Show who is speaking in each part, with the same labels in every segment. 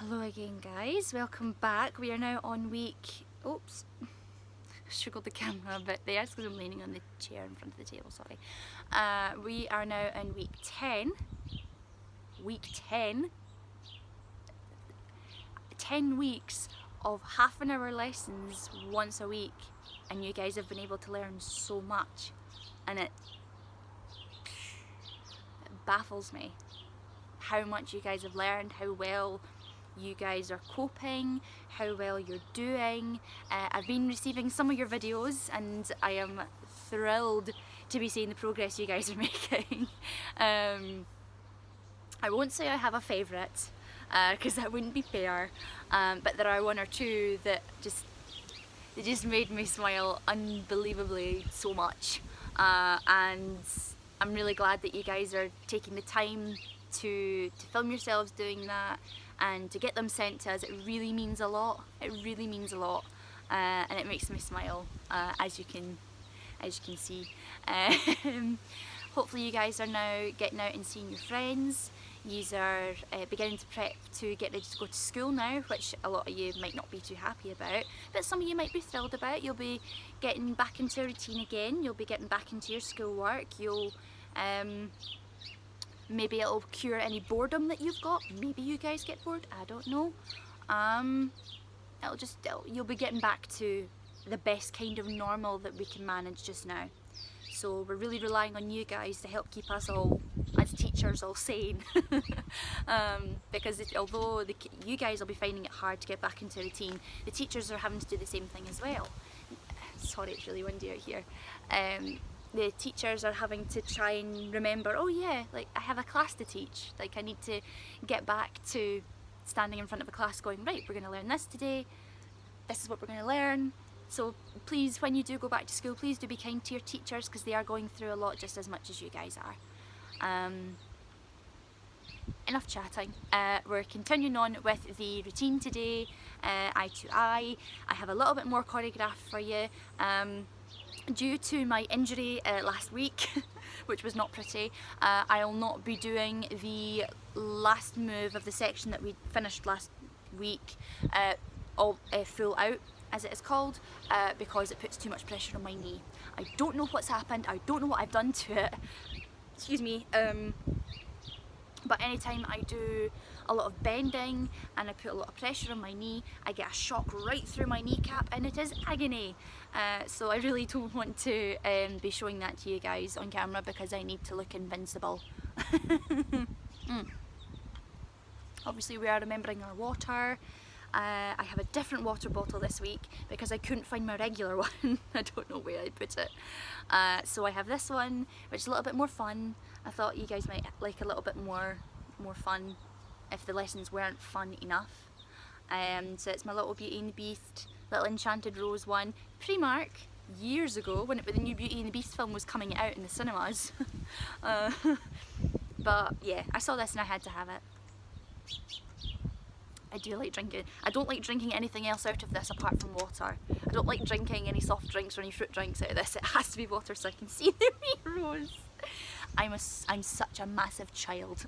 Speaker 1: Hello again guys, welcome back. We are now on week, oops, struggled the camera a bit there, it's because I'm leaning on the chair in front of the table, sorry. We are now in week 10, 10 weeks of half-an-hour lessons once a week, and you guys have been able to learn so much, and it baffles me how much you guys have learned, how well you guys are coping, how well you're doing. I've been receiving some of your videos and I am thrilled to be seeing the progress you guys are making. I won't say I have a favourite because that wouldn't be fair, but there are one or two that just made me smile unbelievably so much, and I'm really glad that you guys are taking the time to film yourselves doing that and to get them sent to us. It really means a lot. It really means a lot, and it makes me smile, as you can see. Hopefully you guys are now getting out and seeing your friends. You are beginning to prep to get ready to go to school now, which a lot of you might not be too happy about, but some of you might be thrilled about. You'll be getting back into a routine again. You'll be getting back into your schoolwork. You'll maybe it'll cure any boredom that you've got. Maybe you guys get bored, I don't know. You'll be getting back to the best kind of normal that we can manage just now. So we're really relying on you guys to help keep us all, as teachers, all sane. Because although you guys will be finding it hard to get back into routine, the teachers are having to do the same thing as well. Sorry, it's really windy out here. The teachers are having to try and remember, oh yeah, like I have a class to teach, like I need to get back to standing in front of a class going, right, we're going to learn this today, this is what we're going to learn. So please, when you do go back to school, please do be kind to your teachers, because they are going through a lot just as much as you guys are. Enough chatting. We're continuing on with the routine today, eye to eye. I have a little bit more choreographed for you. Due to my injury last week, which was not pretty, I'll not be doing the last move of the section that we finished last week full out, as it is called, because it puts too much pressure on my knee. I don't know what's happened, I don't know what I've done to it, excuse me, but anytime I do a lot of bending and I put a lot of pressure on my knee, I get a shock right through my kneecap and it is agony. So I really don't want to be showing that to you guys on camera, because I need to look invincible. Obviously we are remembering our water. I have a different water bottle this week because I couldn't find my regular one. I don't know where I put it. So I have this one, which is a little bit more fun. I thought you guys might like a little bit more fun if the lessons weren't fun enough. So it's my little Beauty and the Beast, little Enchanted Rose one. Primark, years ago, when the new Beauty and the Beast film was coming out in the cinemas. But yeah, I saw this and I had to have it. I do like drinking. I don't like drinking anything else out of this apart from water. I don't like drinking any soft drinks or any fruit drinks out of this. It has to be water so I can see the wee rose. I'm such a massive child.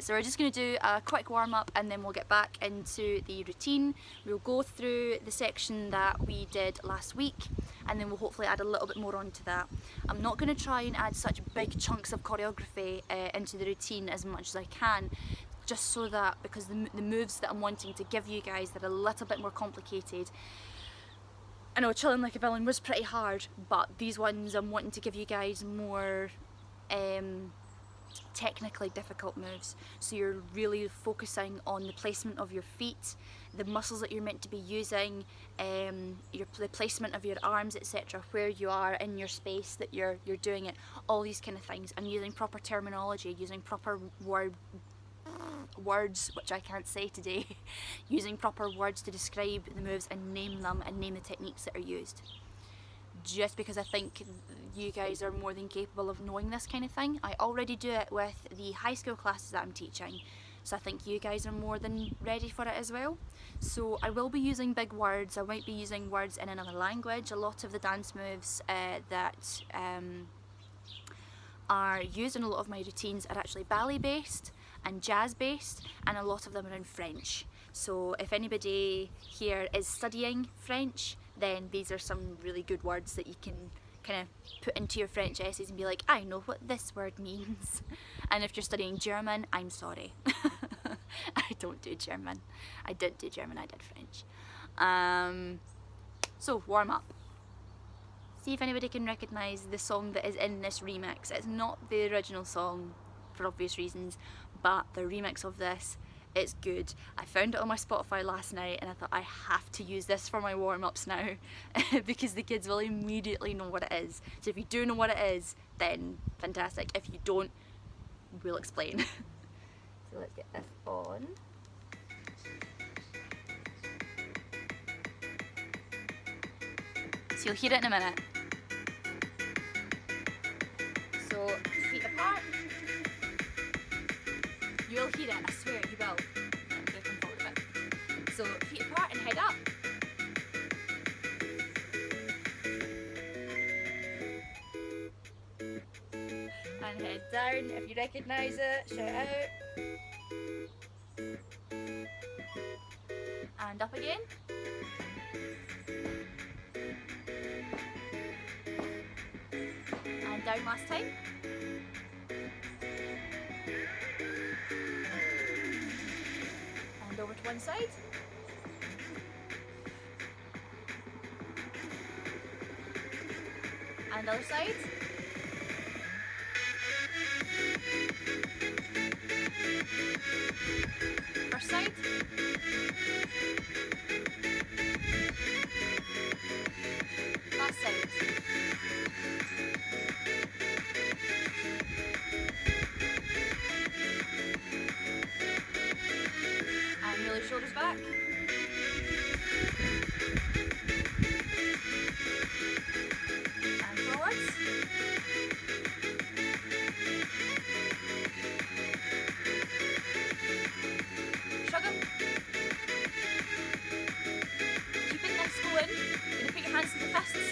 Speaker 1: So we're just going to do a quick warm up and then we'll get back into the routine. We'll go through the section that we did last week and then we'll hopefully add a little bit more onto that. I'm not going to try and add such big chunks of choreography into the routine as much as I can, just so that, because the moves that I'm wanting to give you guys that are a little bit more complicated. I know Chilling Like a Villain was pretty hard, but these ones I'm wanting to give you guys more technically difficult moves, so you're really focusing on the placement of your feet, the muscles that you're meant to be using, the placement of your arms, etc., where you are in your space that you're doing it, all these kind of things, and using proper terminology, using proper words, which I can't say today, using proper words to describe the moves and name them and name the techniques that are used. Just because I think you guys are more than capable of knowing this kind of thing. I already do it with the high school classes that I'm teaching, so I think you guys are more than ready for it as well. So I will be using big words. I might be using words in another language. A lot of the dance moves that are used in a lot of my routines are actually ballet based, and jazz based, and a lot of them are in French. So if anybody here is studying French, then these are some really good words that you can kind of put into your French essays and be like, I know what this word means. And if you're studying German, I'm sorry. I don't do German. I did do German, I did French. So warm up. See if anybody can recognise the song that is in this remix. It's not the original song for obvious reasons, but the remix of this, it's good. I found it on my Spotify last night and I thought I have to use this for my warm-ups now because the kids will immediately know what it is. So if you do know what it is, then fantastic. If you don't, we'll explain. So let's get this on. So you'll hear it in a minute. So feet apart. You'll hear it, I swear you will. I'm going to come forward a bit. So feet apart and head up. And head down. If you recognise it, shout out. And up again. And down last time. And over to one side. And other side. First side. Last side. And reel your shoulders back. And forwards. Shrug 'em. Keeping this going, you're going to put your hands to the fists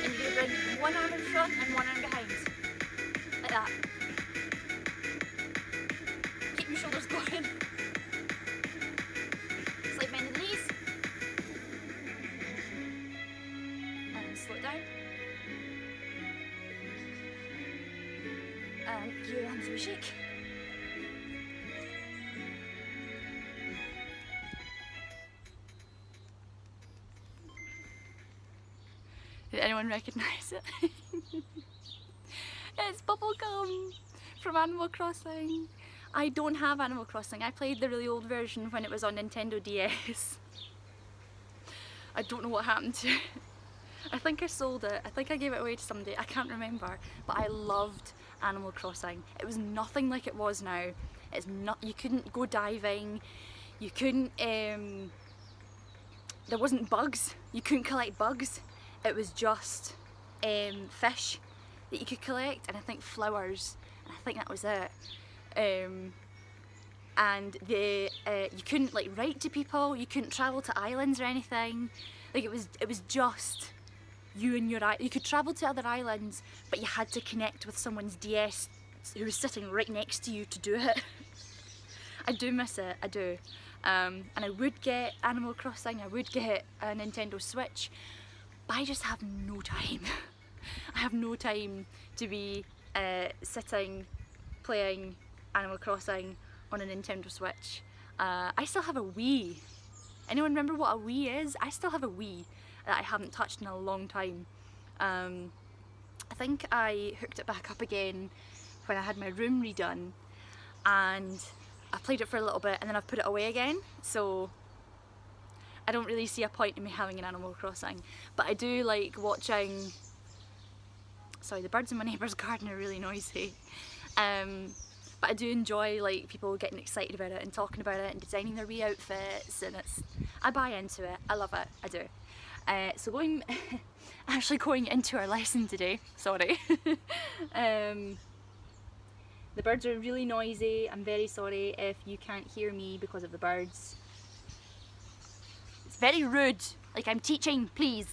Speaker 1: and you're going to bring one arm in front and one arm behind. Like that. Keep your shoulders going. Slight bend in the knees. And slow it down. And give your hands a wee shake. Did anyone recognise it? It's Bubblegum from Animal Crossing. I don't have Animal Crossing. I played the really old version when it was on Nintendo DS. I don't know what happened to it. I think I sold it. I think I gave it away to somebody. I can't remember. But I loved Animal Crossing. It was nothing like it was now. It's not. You couldn't go diving. You couldn't. There wasn't bugs. You couldn't collect bugs. It was just fish that you could collect, and I think flowers, and I think that was it. And you couldn't like write to people, you couldn't travel to islands or anything. Like it was just you and your you could travel to other islands, but you had to connect with someone's DS who was sitting right next to you to do it. I do miss it, I do. And I would get Animal Crossing, I would get a Nintendo Switch, but I just have no time. I have no time to be sitting playing Animal Crossing on a Nintendo Switch. I still have a Wii. Anyone remember what a Wii is? I still have a Wii that I haven't touched in a long time. I think I hooked it back up again when I had my room redone, and I played it for a little bit and then I've put it away again, so I don't really see a point in me having an Animal Crossing. But I do like watching... Sorry, the birds in my neighbour's garden are really noisy. But I do enjoy like people getting excited about it and talking about it and designing their wee outfits, and I buy into it. I love it, I do. So actually going into our lesson today, sorry. The birds are really noisy. I'm very sorry if you can't hear me because of the birds. It's very rude, like I'm teaching, please.